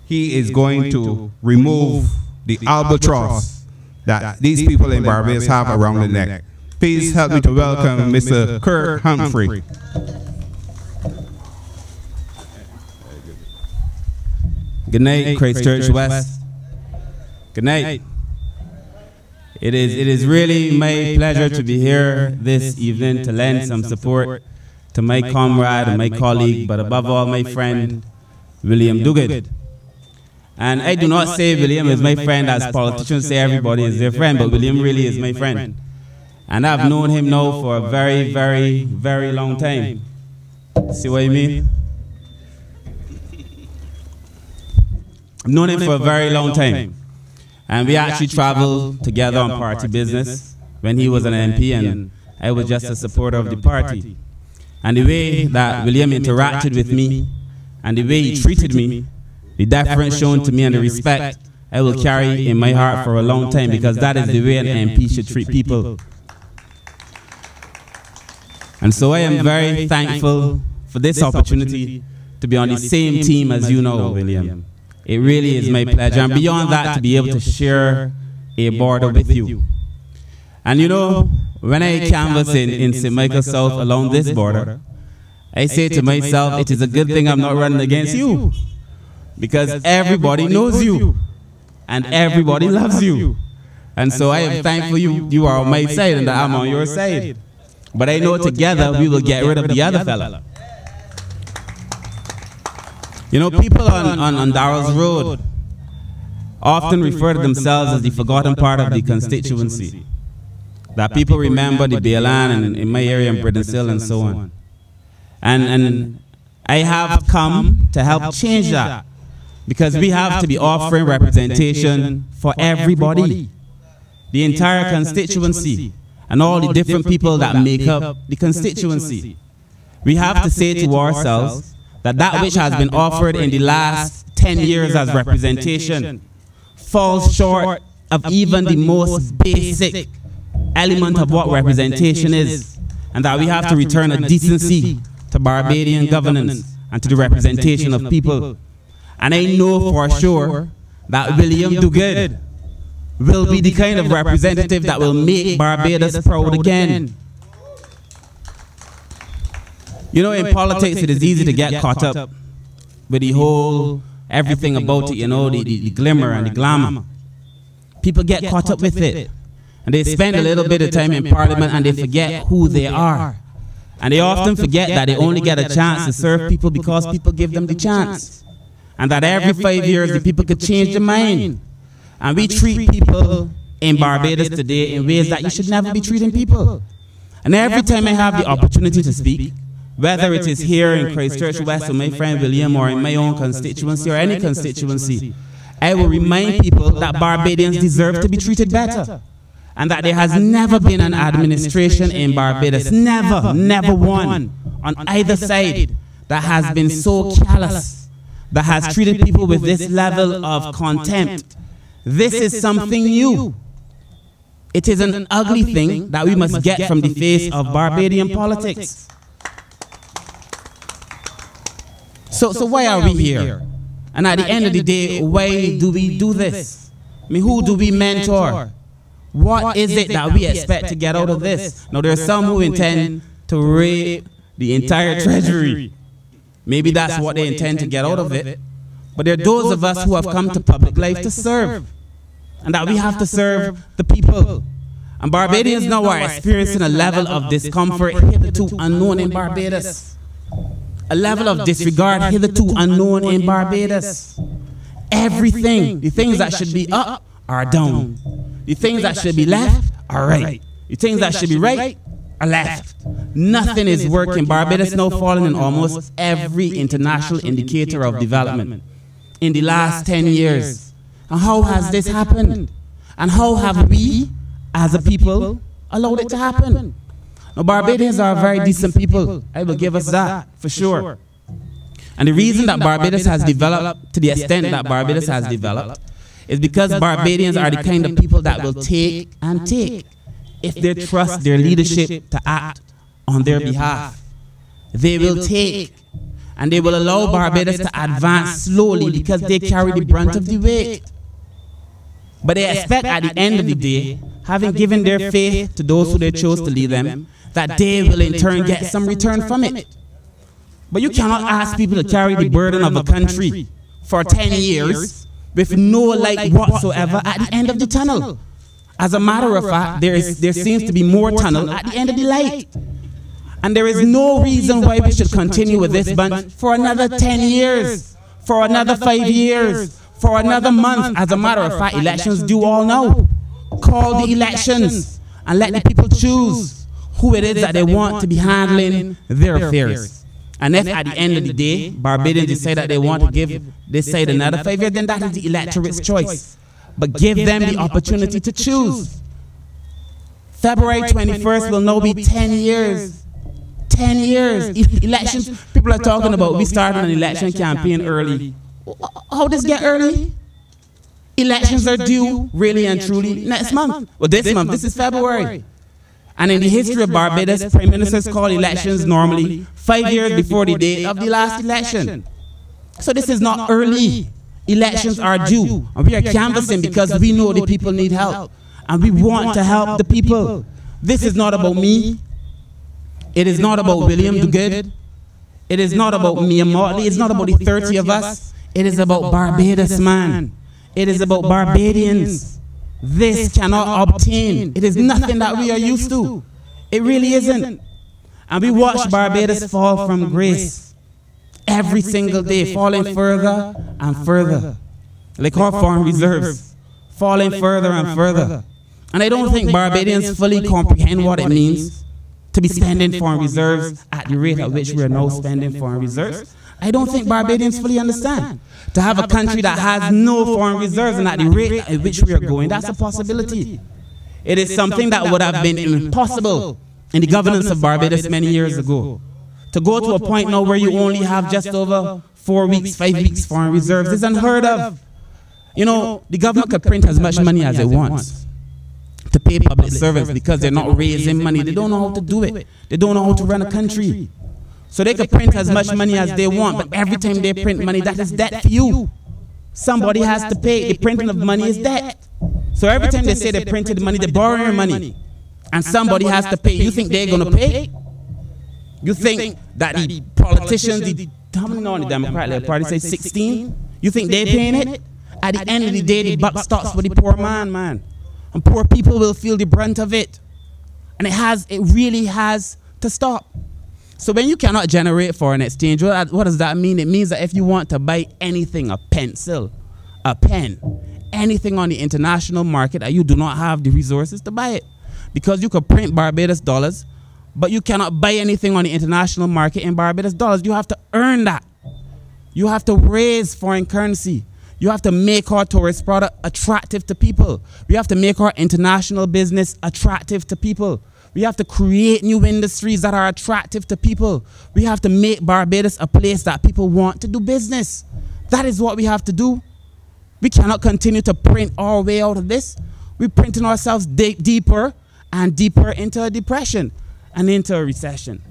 he is going to remove the albatross that these people in Barbados have around the neck. Please help me to welcome Mr. Kirk Humphrey. Good night, Christchurch West. Good night. It is really my pleasure to be here this evening to lend some support to my comrade and my colleague, but above all, my friend, William Duguid. And I do not say William is my friend as politicians say everybody is their friend, but William really is my friend. And I've known him now for a very, very, very long time. See what I mean? I've known him for a very long time. And we actually traveled together on party business when he was an MP and I was just a supporter of the party. And the way that William interacted with me and the way he treated me, the deference shown to me and the respect I will carry in my heart for a long time, because that is the way an MP should treat people. And so I am very thankful for this opportunity to be on the same team as you know, William. It really is my pleasure. And beyond that, to be able to share a border with you. And you know, when I canvass in St. Michael South along this border, I say to myself, it is a good thing I'm not running against you, because everybody knows you and everybody loves you. And so I am thankful you are on my side and that I'm on your side. But I know together we will get rid of the other fella. You know, people on Darrell's Road often refer to themselves as the forgotten part of the constituency. That people remember the Baylan and in my area in Bridenstill and so on. And I have come to help change that, because we have to be offering representation for everybody, the entire constituency, and all the different people that make up the constituency. We have to say to ourselves that which has been offered in the last 10 years as representation falls short of even the most basic element of what representation is, and that we have to return a decency to Barbadian governance and to the representation of people. And I know for sure that William Duguid will be the kind of representative that will make Barbados proud again. You know, in politics, it is easy to get caught up with the whole everything about it, you know, the glimmer and the glamour. People get caught up with it. And they spend a little bit of time in Parliament and they forget who they are. And they often forget that they only get a chance to serve people because people give them the chance. And that every 5 years, the people could change their mind. And we treat people in Barbados today in ways that you should never be treating people. And every time I have the opportunity to speak, whether it is here in Christchurch West with my friend William or in my own constituency or any constituency, I will remind people that Barbadians deserve to be treated better. And that there has never been an administration in Barbados, never one, on either side, that has been so callous, that has treated people with this level of contempt. This is something new. It is an ugly thing that we must get from the face of Barbadian politics. So why are we here? And at the end of the day, why do we do this? I mean, who do we mentor? What is it that we expect to get out of this? Now, there are some who intend to raid the entire treasury. Maybe that's what they intend to get out of it. But there are those of us who have come to public life to serve. And that we have to serve the people. And Barbadians now are experiencing a level of discomfort hitherto unknown in Barbados. A level of disregard hitherto unknown in Barbados. Everything, the things that should be up are down. The things that should be left are right. The things that should be right are left. Nothing is working. Barbados now falling in almost every international indicator of development in the last 10 years. And how has this happened? And how have we, as a people, allowed it to happen? Now, Barbadians are very decent people. I will give us that, for sure. And the reason that Barbados has developed to the extent that Barbados has developed is because Barbadians are the kind of people that will take and take if they trust their leadership to act on their behalf. They will take And they will allow Barbados to advance slowly because they carry the brunt of the weight. But they expect at the end of the day, having given their faith to those who they chose to lead them, that they will in turn get some return from it. But you cannot ask people to carry the burden of a country for 10 years with no light whatsoever at the end of the tunnel. As a matter of fact, there seems to be more tunnel at the end of the light. And there is no reason why we should continue with this bunch for another 10 years, for another 5 years, for another month. As a matter of fact, elections do all now. Call the elections and let the people choose who it is that they want to be handling their affairs. And if at the end of the day, Barbadians decide that they want to give this side another 5 years, then that is the electorate's choice. But give them the opportunity to choose. February 21st will now be 10 years. 10 years. Elections, people are talking about we started an election campaign early. How does it get early? Elections are due, really and truly, next month. Well, this month, this is February. And in the history of Barbados, prime ministers call elections normally 5 years before the date of the last election. So this is not early. Elections are due. And we are canvassing because we know the people need help. And we want to help the people. This is not about me. It is not about William Duguid. It is not about me and Motley. It's not about the 30 of us. It is about Barbados, man. It is about Barbadians. This cannot obtain. It is nothing that we are used to. It really isn't. And we watch Barbados fall from grace every single day, falling further and further. Like our foreign reserves, falling further and further. And I don't think Barbadians fully comprehend what it means to be spending foreign reserves at the rate at which we are now spending foreign reserves. I don't think Barbadians fully understand. To have a country that has no foreign reserves and at the rate at which we are going, that's a possibility. It is something that would have been impossible in the governance of Barbados many years ago. To go to a point now where you only have just over 4 weeks, 5 weeks foreign reserves is unheard of. You know, the government could print as much money as it wants to pay public servants because they're not raising money. They don't know how to do it. They don't know how to run a country. So they could print as much money as they want, but every time they print money, that is debt for you. Somebody has to pay. The printing of money is debt. So every time they say they printed money, they're borrowing money. And somebody has to pay. You think they're going to pay? You think that the politicians, how many on the Democratic Party say 16? You think they're paying it? At the end of the day, the buck stops with the poor man. And poor people will feel the brunt of it. And it really has to stop. So when you cannot generate foreign exchange, what does that mean? It means that if you want to buy anything, a pencil, a pen, anything on the international market, that you do not have the resources to buy it. Because you could print Barbados dollars, but you cannot buy anything on the international market in Barbados dollars. You have to earn that. You have to raise foreign currency. You have to make our tourist product attractive to people. We have to make our international business attractive to people. We have to create new industries that are attractive to people. We have to make Barbados a place that people want to do business. That is what we have to do. We cannot continue to print our way out of this. We're printing ourselves deeper and deeper into a depression and into a recession.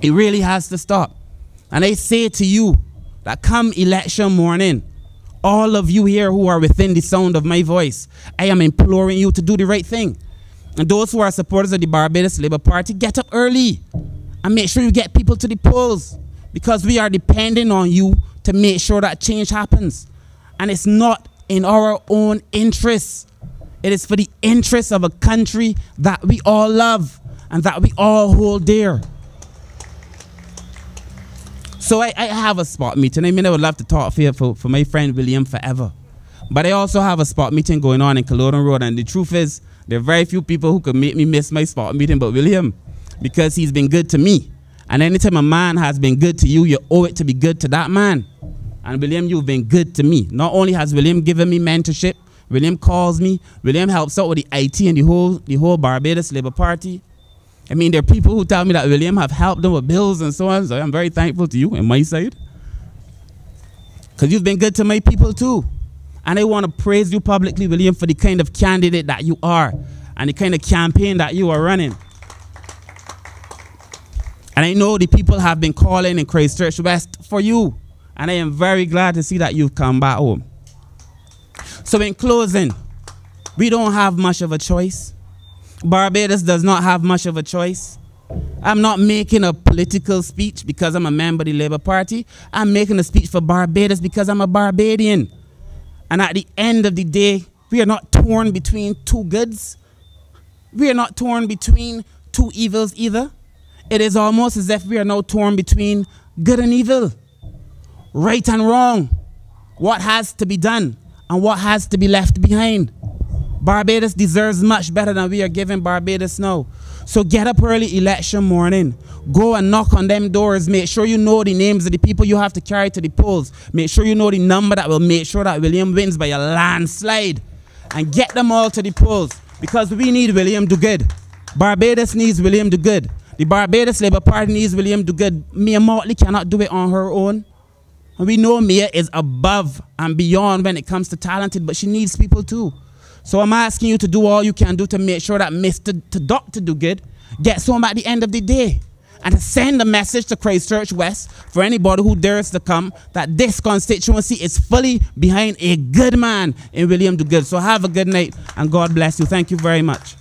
It really has to stop. And I say to you that come election morning, all of you here who are within the sound of my voice, I am imploring you to do the right thing. And those who are supporters of the Barbados Labour Party, get up early and make sure you get people to the polls, because we are depending on you to make sure that change happens. And it's not in our own interests. It is for the interests of a country that we all love and that we all hold dear. So I have a spot meeting. I mean, I would love to talk for my friend William forever. But I also have a spot meeting going on in Culloden Road, and the truth is, there are very few people who could make me miss my spot meeting but William, because he's been good to me. And anytime a man has been good to you, you owe it to be good to that man. And William, you've been good to me. Not only has William given me mentorship, William calls me, William helps out with the IT and the whole Barbados Labour Party. I mean, there are people who tell me that William have helped them with bills and so on, so I'm very thankful to you on my side. Because you've been good to my people too. And I want to praise you publicly, William, for the kind of candidate that you are and the kind of campaign that you are running. And I know the people have been calling in Christchurch West for you. And I am very glad to see that you've come back home. So in closing, we don't have much of a choice. Barbados does not have much of a choice. I'm not making a political speech because I'm a member of the Labour Party. I'm making a speech for Barbados because I'm a Barbadian. And at the end of the day, we are not torn between two goods. We are not torn between two evils either. It is almost as if we are now torn between good and evil, right and wrong, what has to be done and what has to be left behind. Barbados deserves much better than we are giving Barbados now. So get up early election morning. Go and knock on them doors. Make sure you know the names of the people you have to carry to the polls. Make sure you know the number that will make sure that William wins by a landslide. And get them all to the polls. Because we need William do good. Barbados needs William do good. The Barbados Labour Party needs William do good. Mia Motley cannot do it on her own. And we know Mia is above and beyond when it comes to talented, but she needs people too. So I'm asking you to do all you can do to make sure that Mr. Dr. Dogood gets home at the end of the day. And to send a message to Christchurch West for anybody who dares to come that this constituency is fully behind a good man in William Dogood. So have a good night and God bless you. Thank you very much.